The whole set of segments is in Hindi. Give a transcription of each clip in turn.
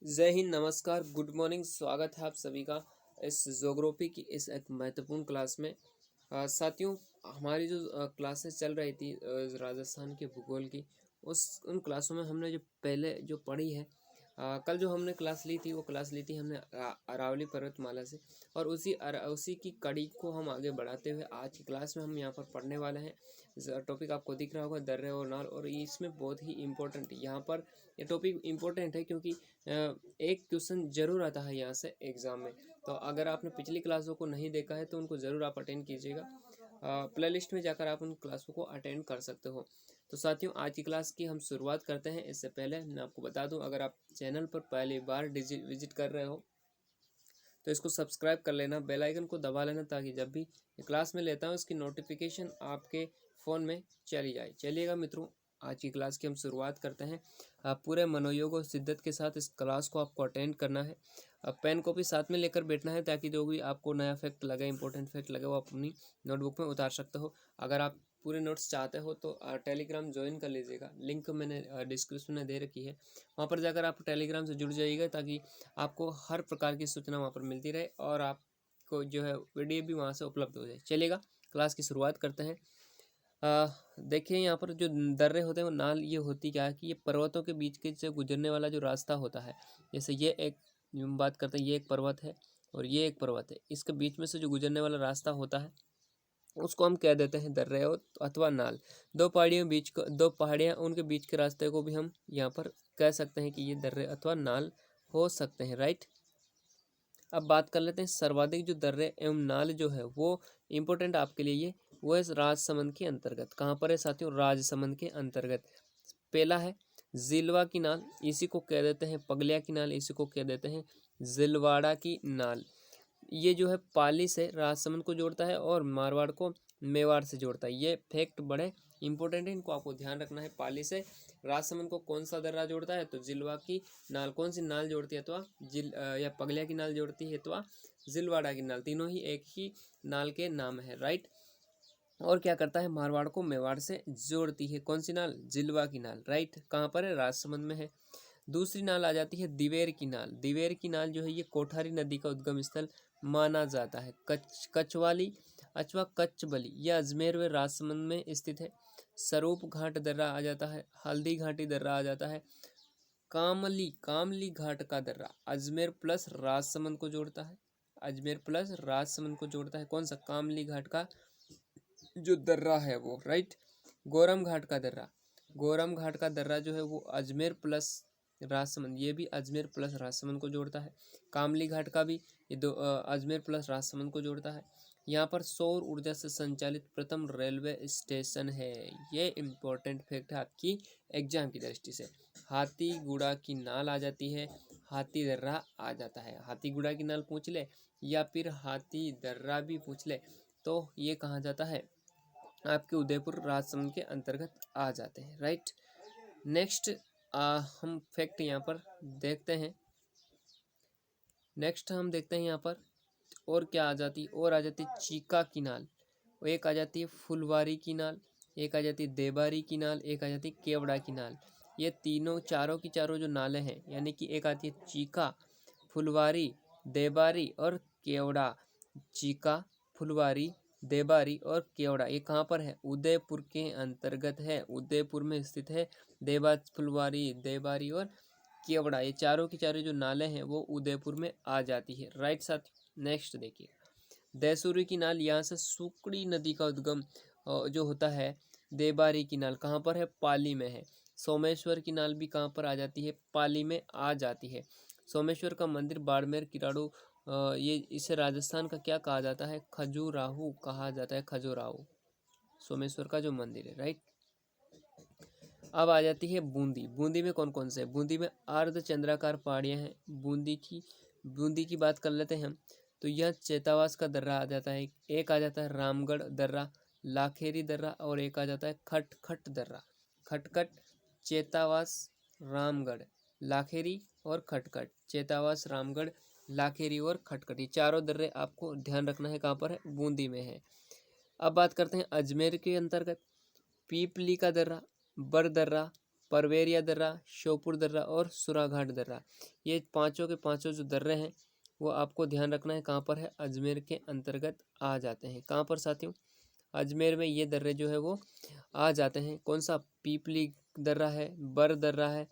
जय हिंद, नमस्कार, गुड मॉर्निंग। स्वागत है आप सभी का इस ज्योग्राफी की इस एक महत्वपूर्ण क्लास में। साथियों, हमारी जो क्लासेस चल रही थी राजस्थान के भूगोल की, उन क्लासों में हमने जो पहले जो पढ़ी है, कल जो हमने क्लास ली थी वो क्लास ली थी हमने अरावली पर्वतमाला से। और उसी की कड़ी को हम आगे बढ़ाते हुए आज की क्लास में हम यहाँ पर पढ़ने वाले हैं। टॉपिक आपको दिख रहा होगा, दर्रे और नाल। और इसमें बहुत ही इम्पोर्टेंट यहाँ पर ये टॉपिक इम्पोर्टेंट है क्योंकि एक क्वेश्चन जरूर आता है यहाँ से एग्जाम में। तो अगर आपने पिछली क्लासों को नहीं देखा है तो उनको ज़रूर आप अटेंड कीजिएगा। प्लेलिस्ट में जाकर आप उन क्लासों को अटेंड कर सकते हो। तो साथियों, आज की क्लास की हम शुरुआत करते हैं। इससे पहले मैं आपको बता दूं, अगर आप चैनल पर पहली बार विजिट कर रहे हो तो इसको सब्सक्राइब कर लेना, बेल आइकन को दबा लेना, ताकि जब भी क्लास में लेता हूँ उसकी नोटिफिकेशन आपके फ़ोन में चली जाए। चलिएगा मित्रों, आज की क्लास की हम शुरुआत करते हैं। आप पूरे मनोयोग और शिद्दत के साथ इस क्लास को आपको अटेंड करना है। अब पेन कॉपी साथ में लेकर बैठना है, ताकि जो भी आपको नया फैक्ट लगे, इंपॉर्टेंट फैक्ट लगे, वो आप अपनी नोटबुक में उतार सकते हो। अगर आप पूरे नोट्स चाहते हो तो टेलीग्राम ज्वाइन कर लीजिएगा, लिंक मैंने डिस्क्रिप्शन में दे रखी है। वहाँ पर जाकर आप टेलीग्राम से जुड़ जाइएगा, ताकि आपको हर प्रकार की सूचना वहाँ पर मिलती रहे और आपको जो है वीडियो भी वहाँ से उपलब्ध हो जाए। चलिएगा, क्लास की शुरुआत करते हैं। देखिए, यहाँ पर जो दर्रे होते हैं वो नाल, ये होती क्या है कि ये पर्वतों के बीच के से गुजरने वाला जो रास्ता होता है। जैसे ये एक बात करते हैं, ये एक पर्वत है और ये एक पर्वत है, इसके बीच में से जो गुजरने वाला रास्ता होता है उसको हम कह देते हैं दर्रे अथवा नाल। दो पहाड़ियाँ उनके बीच के रास्ते को भी हम यहाँ पर कह सकते हैं कि ये दर्रे अथवा नाल हो सकते हैं, राइट। अब बात कर लेते हैं सर्वाधिक जो दर्रे एवं नाल जो है वो इम्पोर्टेंट आपके लिए ये वो है राजसमंद के अंतर्गत। कहाँ पर है साथियों? राजसमंद के अंतर्गत। पहला है जिलवा की नाल, इसी को कह देते हैं पगलिया की नाल, इसी को कह देते हैं जिलवाड़ा की नाल। ये जो है पाली से राजसमंद को जोड़ता है और मारवाड़ को मेवाड़ से जोड़ता है। ये फैक्ट बड़े इंपॉर्टेंट है, इनको आपको ध्यान रखना है। पाली से राजसमंद को कौन सा दर्रा जोड़ता है? तो जिलवा की नाल। कौन सी नाल जोड़ती है? तो या पगलिया की नाल जोड़ती है तो जिलवाड़ा की नाल। तीनों ही एक ही नाल के नाम है, राइट। और क्या करता है? मारवाड़ को मेवाड़ से जोड़ती है। कौन सी नाल? जिलवा की नाल, राइट। कहाँ पर है? राजसमंद में है। दूसरी नाल आ जाती है दिवेर की नाल। दिवेर की नाल जो है ये कोठारी नदी का उद्गम स्थल माना जाता है। कचवाली अथवा कच्चबली यह अजमेर व राजसमंद में स्थित है। स्वरूप घाट दर्रा आ जाता है। हल्दी घाटी दर्रा आ जाता है। कामली घाट का दर्रा अजमेर प्लस राजसमंद को जोड़ता है। अजमेर प्लस राजसमंद को जोड़ता है। कौन सा? कामली घाट का जो दर्रा है वो, राइट। गोरम घाट का दर्रा जो है वो अजमेर प्लस राजसमंद, ये भी अजमेर प्लस राजसमंद को जोड़ता है। कामली घाट का भी ये अजमेर प्लस राजसमंद को जोड़ता है। यहाँ पर सौर ऊर्जा से संचालित प्रथम रेलवे स्टेशन है। ये इम्पोर्टेंट फैक्ट है आपकी एग्जाम की दृष्टि से। हाथीगुड़ा की नाल आ जाती है, हाथी दर्रा आ जाता है। हाथीगुड़ा की नाल पूछ ले या फिर हाथी दर्रा भी पूछ ले तो ये कहा जाता है आपके उदयपुर राजसमंद के अंतर्गत आ जाते हैं, राइट। नेक्स्ट हम फैक्ट यहाँ पर देखते हैं। नेक्स्ट हम देखते हैं यहाँ पर और क्या आ जाती चीका की नाल। और एक आ जाती है फुलवारी की नाल, एक आ जाती है देबारी की नाल, एक आ जाती है केवड़ा की नाल। ये तीनों चारों की चारों जो नालें हैं, यानी कि एक आती है चीका, फुलवारी, देबारी और केवड़ा। चीका, फुलवारी, देबारी और केवड़ा ये कहाँ पर है? उदयपुर के अंतर्गत है, उदयपुर में स्थित है। फुलवारी, देबारी और केवड़ा ये चारों की चारों जो नाले हैं वो उदयपुर में आ जाती है, राइट साथियों। नेक्स्ट देखिए, देसूरी की नाल, यहाँ से सुकड़ी नदी का उद्गम जो होता है। देबारी की नाल कहाँ पर है? पाली में है। सोमेश्वर की नाल भी कहाँ पर आ जाती है? पाली में आ जाती है। सोमेश्वर का मंदिर बाड़मेर किराड़ू, ये इसे राजस्थान का क्या कहा जाता है? खजुराहो कहा जाता है, खजुराहो सोमेश्वर का जो मंदिर है, राइट। अब आ जाती है बूंदी। बूंदी में कौन कौन से? बूंदी में अर्ध चंद्राकार पहाड़ियाँ हैं। बूंदी की बात कर लेते हैं हम, तो यह चेतावास का दर्रा आ जाता है। एक आ जाता है रामगढ़ दर्रा, लाखेरी दर्रा, और एक आ जाता है खटखट दर्रा। खटखट, चेतावास, रामगढ़, लाखेरी और खटखट। चेतावास, रामगढ़, लाखेरी और खटखट ये चारों दर्रे आपको ध्यान रखना है कहाँ पर है? बूंदी में है। अब बात करते हैं अजमेर के अंतर्गत। पीपली का दर्रा, बर दर्रा, परवेरिया दर्रा, श्योपुर दर्रा और सुराघाट दर्रा। ये पांचों के पांचों जो दर्रे हैं वो आपको ध्यान रखना है कहाँ पर है, अजमेर के अंतर्गत आ जाते हैं। कहाँ पर साथियों, अजमेर में ये दर्रे जो है वो आ जाते हैं। कौन सा, पीपली दर्रा है, बर दर्रा है,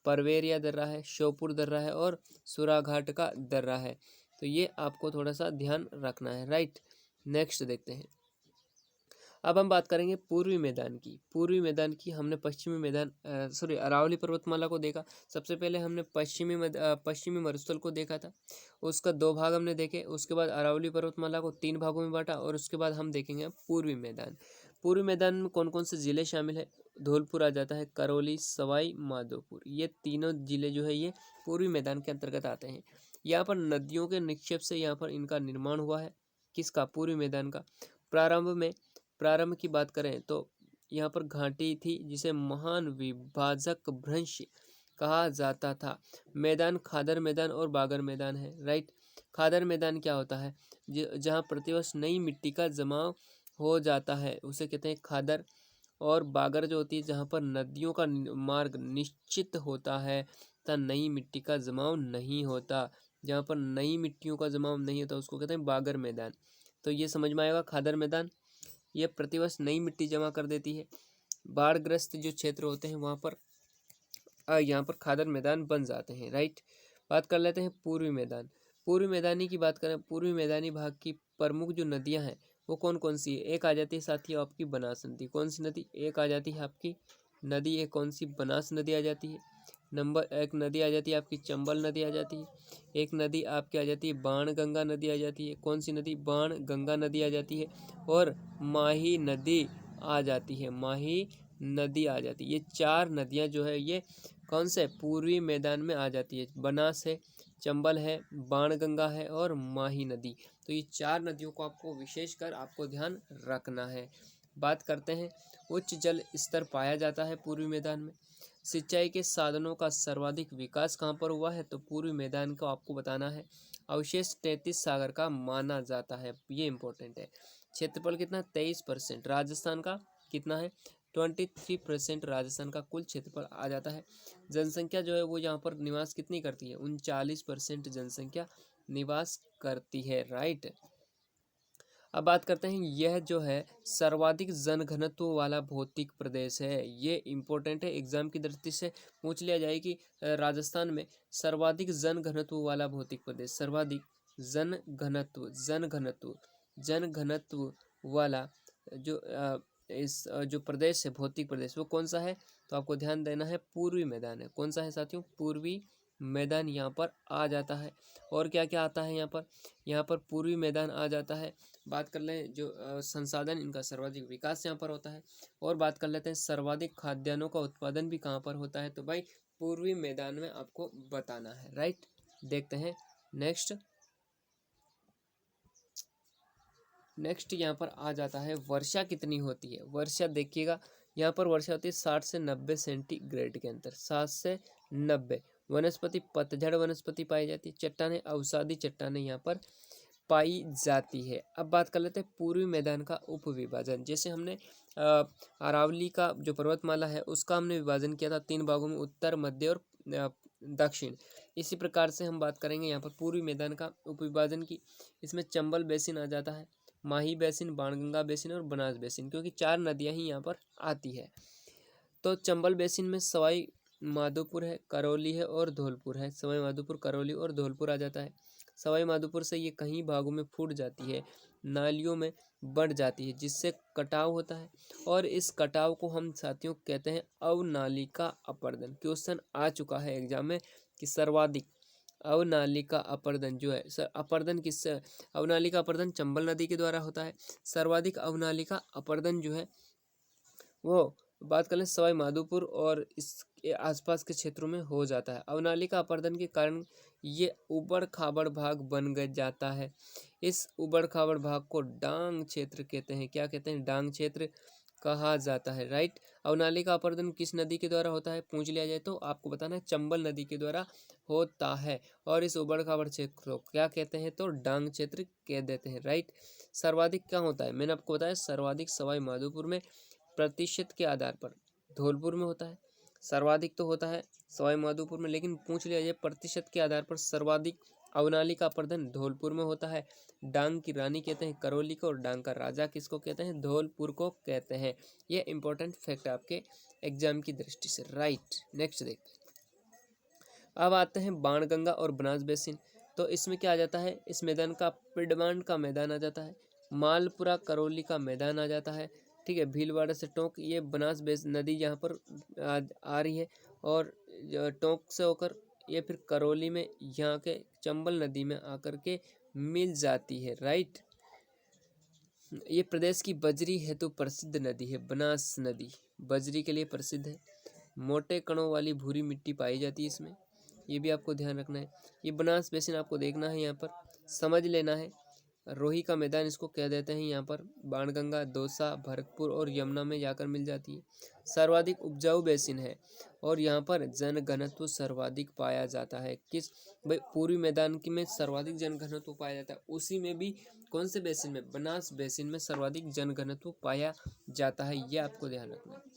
परवेरिया दर्रा है, श्योपुर दर्रा है और सुराघाट का दर्रा है। तो ये आपको थोड़ा सा ध्यान रखना है, राइट। नेक्स्ट देखते हैं। अब हम बात करेंगे पूर्वी मैदान की। पूर्वी मैदान की हमने पश्चिमी मैदान अरावली पर्वतमाला को देखा। सबसे पहले हमने पश्चिमी मरुस्थल को देखा था, उसका 2 भाग हमने देखे। उसके बाद अरावली पर्वतमाला को 3 भागों में बांटा और उसके बाद हम देखेंगे पूर्वी मैदान। पूर्वी मैदान में कौन कौन से जिले शामिल है, धौलपुर आ जाता है, करौली, सवाई माधोपुर, ये तीनों जिले जो है ये पूर्वी मैदान के अंतर्गत आते हैं। यहाँ पर नदियों के निक्षेप से यहाँ पर इनका निर्माण हुआ है। किसका, पूर्वी मैदान का। प्रारंभ की बात करें तो यहाँ पर घाटी थी जिसे महान विभाजक भ्रंश कहा जाता था। मैदान खादर मैदान और बागर मैदान है, राइट। खादर मैदान क्या होता है, जहाँ प्रतिवर्ष नई मिट्टी का जमाव हो जाता है उसे कहते हैं खादर। और बागर जो होती है जहाँ पर नदियों का मार्ग निश्चित होता है तथा नई मिट्टी का जमाव नहीं होता, जहाँ पर नई मिट्टियों का जमाव नहीं होता उसको कहते हैं बागर मैदान। तो ये समझ में आएगा, खादर मैदान ये प्रतिवर्ष नई मिट्टी जमा कर देती है। बाढ़ग्रस्त जो क्षेत्र होते हैं वहाँ पर यहाँ पर खादर मैदान बन जाते हैं, राइट। बात कर लेते हैं पूर्वी मैदान। पूर्वी मैदानी की बात करें, पूर्वी मैदानी भाग की प्रमुख जो नदियाँ हैं वो कौन कौन सी है। एक आ जाती है साथियों आपकी बनास नदी। कौन सी नदी, एक आ जाती है आपकी नदी, एक कौन सी, बनास नदी आ जाती है। नंबर एक नदी आ जाती है आपकी चंबल नदी आ जाती है। एक नदी आपकी आ जाती है बाण गंगा नदी आ जाती है। कौन सी नदी, बाण गंगा नदी आ जाती है। और माही नदी आ जाती है, माही नदी आ जाती है। ये 4 नदियाँ जो है ये कौन से, पूर्वी मैदान में आ जाती है। बनास है, चंबल है, बाणगंगा है और माही नदी। तो ये 4 नदियों को आपको विशेषकर आपको ध्यान रखना है। बात करते हैं उच्च जल स्तर पाया जाता है पूर्वी मैदान में। सिंचाई के साधनों का सर्वाधिक विकास कहाँ पर हुआ है, तो पूर्वी मैदान को आपको बताना है। अवशेष 33 सागर का माना जाता है, ये इंपॉर्टेंट है। क्षेत्रफल कितना, 23%। राजस्थान का कितना है, 23% राजस्थान का कुल क्षेत्रफल आ जाता है। जनसंख्या जो है वो यहाँ पर निवास कितनी करती है, 39% जनसंख्या निवास करती है, राइट। अब बात करते हैं, यह जो है सर्वाधिक जनघनत्व वाला भौतिक प्रदेश है। ये इंपॉर्टेंट है, एग्जाम की दृष्टि से पूछ लिया जाए कि राजस्थान में सर्वाधिक जनघनत्व वाला भौतिक प्रदेश, सर्वाधिक जनघनत्व वाला जो जो प्रदेश है, भौतिक प्रदेश, वो कौन सा है, तो आपको ध्यान देना है पूर्वी मैदान है। कौन सा है साथियों, पूर्वी मैदान यहाँ पर आ जाता है। और क्या क्या आता है यहाँ पर पूर्वी मैदान आ जाता है। बात कर लें जो संसाधन, इनका सर्वाधिक विकास यहाँ पर होता है। और बात कर लेते हैं सर्वाधिक खाद्यान्नों का उत्पादन भी कहाँ पर होता है, तो भाई पूर्वी मैदान में आपको बताना है, राइट। देखते हैं नेक्स्ट यहाँ पर आ जाता है वर्षा कितनी होती है। वर्षा देखिएगा, यहाँ पर वर्षा होती है 60 से 90 सेंटीग्रेड के अंदर, 7 से 90। वनस्पति पतझड़ वनस्पति पाई जाती है। चट्टानें अवसादी चट्टानें यहाँ पर पाई जाती है। अब बात कर लेते हैं पूर्वी मैदान का उपविभाजन। जैसे हमने अरावली का जो पर्वतमाला है उसका हमने विभाजन किया था 3 भागों में, उत्तर, मध्य और दक्षिण। इसी प्रकार से हम बात करेंगे यहाँ पर पूर्वी मैदान का उपविभाजन की। इसमें चंबल बेसिन आ जाता है, माही बेसिन, बाणगंगा बेसिन और बनास बेसिन, क्योंकि 4 नदियाँ ही यहाँ पर आती है। तो चंबल बेसिन में सवाई माधोपुर है, करौली है और धौलपुर है। सवाई माधोपुर, करौली और धौलपुर आ जाता है। सवाई माधोपुर से ये कई भागों में फूट जाती है, नालियों में बढ़ जाती है, जिससे कटाव होता है। और इस कटाव को हम साथियों कहते हैं अवनालिका अपर्दन। क्वेश्चन आ चुका है एग्जाम में कि सर्वाधिक अवनालिका अपर्दन जो है, अपर्दन किससे, अवनालिका अपर्दन चंबल नदी के द्वारा होता है। सर्वाधिक अवनालिका अपर्दन जो है वो बात कर लें सवाई माधोपुर और इसके आसपास के क्षेत्रों में हो जाता है। अवनालिका अपर्दन के कारण ये उबड़ खाबड़ भाग बन गया जाता है। इस उबड़ खाबड़ भाग को डांग क्षेत्र कहते हैं। क्या कहते हैं, डांग क्षेत्र कहा जाता है, राइट। अवनालिका अपर्दन किस नदी के द्वारा होता है पूछ लिया जाए तो आपको बताना है चंबल नदी के द्वारा होता है। और इस उबड़ खाबड़ क्षेत्र को क्या कहते हैं, तो डांग क्षेत्र कह देते हैं, राइट। सर्वाधिक क्या होता है, मैंने आपको बताया सर्वाधिक सवाई माधोपुर में, प्रतिशत के आधार पर धौलपुर में होता है। सर्वाधिक तो होता है सवाई माधोपुर में, लेकिन पूछ लिया जाए प्रतिशत के आधार पर सर्वाधिक अवनाली का प्रदन धौलपुर में होता है। डांग की रानी कहते हैं करौली को, और डांग का राजा किसको कहते हैं? धौलपुर को कहते हैं। ये इंपॉर्टेंट फैक्ट आपके एग्जाम की दृष्टि से। राइट, नेक्स्ट देखते हैं। अब आते हैं बाणगंगा और बनास बेसिन। तो इसमें क्या आ जाता है? इस मैदान का पिडवान का मैदान आ जाता है, मालपुरा करौली का मैदान आ जाता है, ठीक है। भीलवाड़ा से टोंक, ये बनास बेस नदी यहाँ पर आ रही है, और टोंक से होकर ये फिर करौली में यहाँ के चंबल नदी में आकर के मिल जाती है। राइट, ये प्रदेश की बजरी हेतु प्रसिद्ध नदी है। बनास नदी बजरी के लिए प्रसिद्ध है। मोटे कणों वाली भूरी मिट्टी पाई जाती है इसमें, ये भी आपको ध्यान रखना है। ये बनास बेसिन आपको देखना है, यहाँ पर समझ लेना है। रोही का मैदान इसको कह देते हैं। यहाँ पर बाणगंगा, दौसा, भरतपुर और यमुना में जाकर मिल जाती है। सर्वाधिक उपजाऊ बेसिन है, और यहाँ पर जनघनत्व सर्वाधिक पाया जाता है। किस भाई? पूर्वी मैदान की में सर्वाधिक जनघनत्व पाया जाता है, उसी में भी कौन से बेसिन में? बनास बेसिन में सर्वाधिक जनघनत्व पाया जाता है, ये आपको ध्यान रखना है।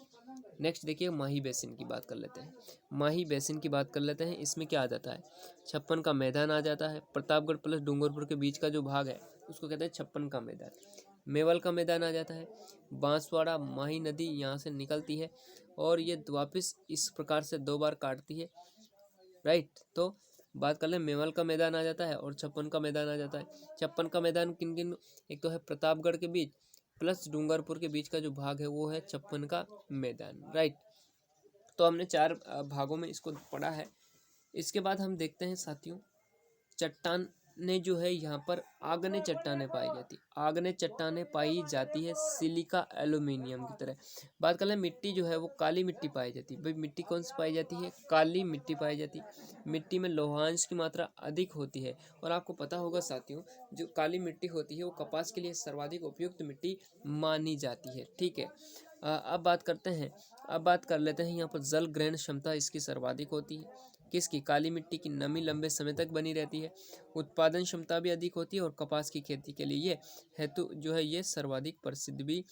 नेक्स्ट देखिए, माही बेसिन की बात कर लेते हैं। माही बेसिन की बात कर लेते हैं। इसमें क्या आ जाता है? छप्पन का मैदान आ जाता है। प्रतापगढ़ प्लस डूंगरपुर के बीच का जो भाग है उसको कहते हैं छप्पन का मैदान। मेवल का मैदान आ जाता है। बांसवाड़ा माही नदी यहाँ से निकलती है, और ये वापिस इस प्रकार से 2 बार काटती है। राइट, तो बात कर ले, मेवल का मैदान आ जाता है और छप्पन का मैदान आ जाता है। छप्पन का मैदान किन किन? एक तो है प्रतापगढ़ के बीच प्लस डूंगरपुर के बीच का जो भाग है वो है छप्पन का मैदान। राइट, तो हमने 4 भागों में इसको पढ़ा है। इसके बाद हम देखते हैं साथियों, चट्टान ने जो है यहाँ पर आग्नेय चट्टानें पाई जाती। आग्नेय चट्टानें पाई जाती है सिलिका एल्यूमिनियम की तरह। बात कर लें, मिट्टी जो है वो काली मिट्टी पाई जाती है। भाई मिट्टी कौन सी पाई जाती है? काली मिट्टी पाई जाती है। मिट्टी में लौहांश की मात्रा अधिक होती है, और आपको पता होगा साथियों, जो काली मिट्टी होती है वो कपास के लिए सर्वाधिक उपयुक्त मिट्टी मानी जाती है। ठीक है, अब बात करते हैं, अब बात कर लेते हैं यहाँ पर जल ग्रहण क्षमता इसकी सर्वाधिक होती है। किसकी? काली मिट्टी की। नमी लंबे समय तक बनी रहती है। उत्पादन क्षमता भी अधिक होती है, और कपास की खेती के लिए ये हेतु जो है ये सर्वाधिक प्रसिद्ध भी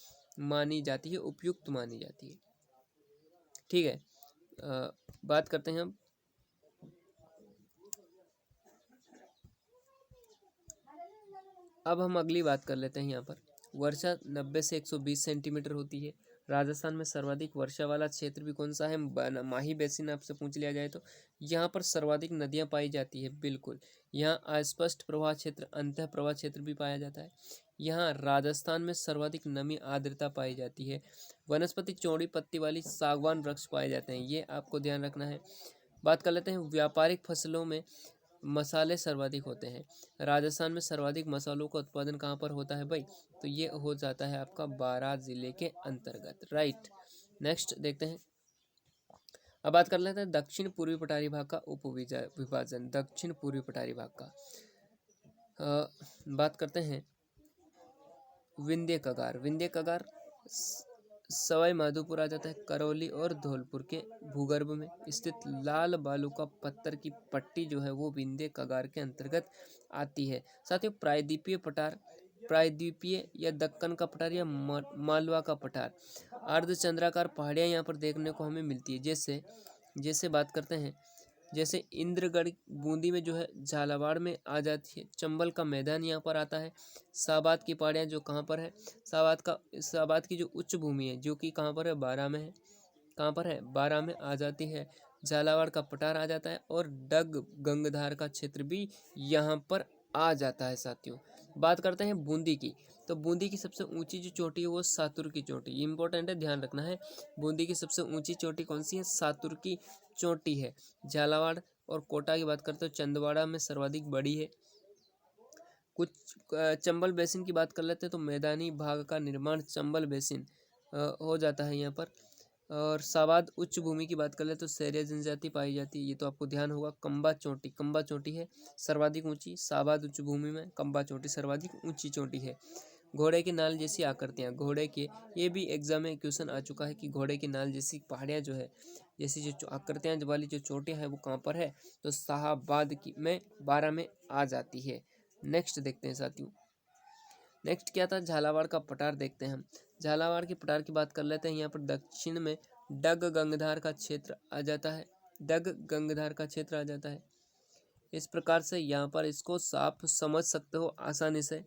मानी जाती है, उपयुक्त मानी जाती है। ठीक है, बात करते हैं अब हम अगली बात कर लेते हैं। यहाँ पर वर्षा 90 से 120 सेंटीमीटर होती है। राजस्थान में सर्वाधिक वर्षा वाला क्षेत्र भी कौन सा है? माही बेसिन आपसे पूछ लिया जाए तो यहाँ पर सर्वाधिक नदियाँ पाई जाती है। बिल्कुल, यहाँ अस्पष्ट प्रवाह क्षेत्र, अंतः प्रवाह क्षेत्र भी पाया जाता है। यहाँ राजस्थान में सर्वाधिक नमी आर्द्रता पाई जाती है। वनस्पति चौड़ी पत्ती वाली सागवान वृक्ष पाए जाते हैं, ये आपको ध्यान रखना है। बात कर लेते हैं व्यापारिक फसलों में मसाले सर्वाधिक होते हैं। राजस्थान में सर्वाधिक मसालों का उत्पादन कहाँ पर होता है भाई? तो ये हो जाता है आपका बारां जिले के अंतर्गत। राइट, नेक्स्ट देखते हैं। अब बात कर लेते हैं दक्षिण पूर्वी पठारी भाग का उप विभाजन। दक्षिण पूर्वी पठारी भाग का बात करते हैं विंध्य कगार। विंध्य कगार सवाई माधोपुर आ जाता है, करौली और धौलपुर के भूगर्भ में स्थित लाल बालू का पत्थर की पट्टी जो है वो विंध्य कगार के अंतर्गत आती है। साथियों, प्रायद्वीपीय पठार, प्रायद्वीपीय या दक्कन का पठार या मालवा का पठार, अर्धचंद्राकार पहाड़ियाँ यहाँ पर देखने को हमें मिलती है। जैसे बात करते हैं, जैसे इंद्रगढ़ बूंदी में जो है झालावाड़ में आ जाती है। चंबल का मैदान यहाँ पर आता है। साबात की पहाड़ियाँ जो कहाँ पर है? साबात की जो उच्च भूमि है जो कि कहाँ पर है? बारां में है। कहाँ पर है? बारां में आ जाती है। झालावाड़ का पठार आ जाता है, और डग गंगधार का क्षेत्र भी यहाँ पर आ जाता है। साथियों, बात करते हैं बूंदी की। तो बूंदी की सबसे ऊंची जो चोटी है वो सातुर की चोटी, इंपॉर्टेंट है, ध्यान रखना है। बूंदी की सबसे ऊंची चोटी कौन सी है? सातुर की चोटी है। झालावाड़ और कोटा की बात करते हो, चंदवाड़ा में सर्वाधिक बड़ी है। कुछ चंबल बेसिन की बात कर लेते हैं, तो मैदानी भाग का निर्माण चंबल बेसिन हो जाता है यहाँ पर। और साबाद उच्च भूमि की बात कर ले तो शहरी जनजाति पाई जाती है, ये तो आपको ध्यान होगा। कंबा चोटी है सर्वाधिक ऊंची। साबाद उच्च भूमि में कंबा चोटी सर्वाधिक ऊंची चोटी है। घोड़े के नाल जैसी आकृतियाँ, घोड़े के, ये भी एग्जाम में क्वेश्चन आ चुका है कि घोड़े के नाल जैसी पहाड़ियाँ जो है, जैसी जो आकृतियाँ वाली जो चोटियाँ है वो कहाँ पर है? तो शाहाबाद की में बारां में आ जाती है। नेक्स्ट देखते हैं साथियों, नेक्स्ट क्या था? झालावाड़ का पठार देखते हैं हम। झालावाड़ के पठार की बात कर लेते हैं। यहाँ पर दक्षिण में डग गंगधार का क्षेत्र आ जाता है, डग गंगधार का क्षेत्र आ जाता है। इस प्रकार से यहाँ पर इसको साफ समझ सकते हो आसानी से।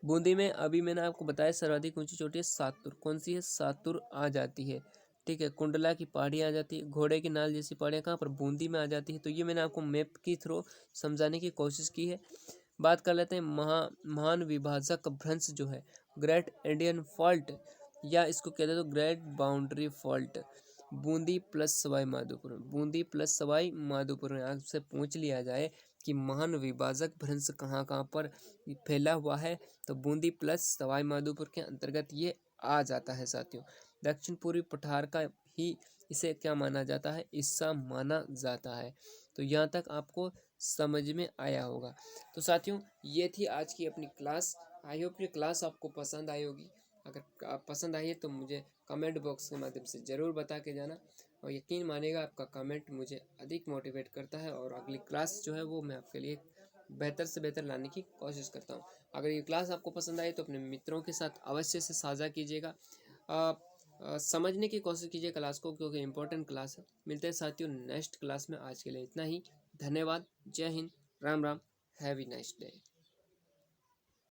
बूंदी में अभी मैंने आपको बताया सर्वाधिक ऊंची चोटी है सातुर, कौन सी है, सातुर आ जाती है। ठीक है, कुंडला की पहाड़ी आ जाती है, घोड़े की नाल जैसी पहाड़ियाँ कहाँ पर, बूंदी में आ जाती है। तो ये मैंने आपको मैप के थ्रू समझाने की कोशिश की है। बात कर लेते हैं महान विभाजक भ्रंश जो है, ग्रेट इंडियन फॉल्ट, या इसको कहते हैं तो great boundary fault, Bundi plus Sawai Madhopur, Bundi plus Sawai Madhopur में आपसे पूछ लिया जाए कि महान विभाजक भ्रंश कहाँ कहाँ पर फैला हुआ है, तो बूंदी प्लस सवाई माधोपुर के अंतर्गत ये आ जाता है साथियों। दक्षिण पूर्वी पठार का ही इसे क्या माना जाता है, हिस्सा माना जाता है। तो यहाँ तक आपको समझ में आया होगा। तो साथियों ये थी आज की अपनी क्लास। आई होप ये क्लास आपको पसंद आई होगी। अगर पसंद आई है तो मुझे कमेंट बॉक्स के माध्यम से ज़रूर बता के जाना, और यकीन मानिएगा आपका कमेंट मुझे अधिक मोटिवेट करता है, और अगली क्लास जो है वो मैं आपके लिए बेहतर से बेहतर लाने की कोशिश करता हूँ। अगर ये क्लास आपको पसंद आई तो अपने मित्रों के साथ अवश्य से साझा कीजिएगा, समझने की कोशिश कीजिए क्लास को, क्योंकि इम्पोर्टेंट क्लास है। मिलते हैं साथियों नेक्स्ट क्लास में। आज के लिए इतना ही, धन्यवाद, जय Hind, Ram Ram, have a nice day.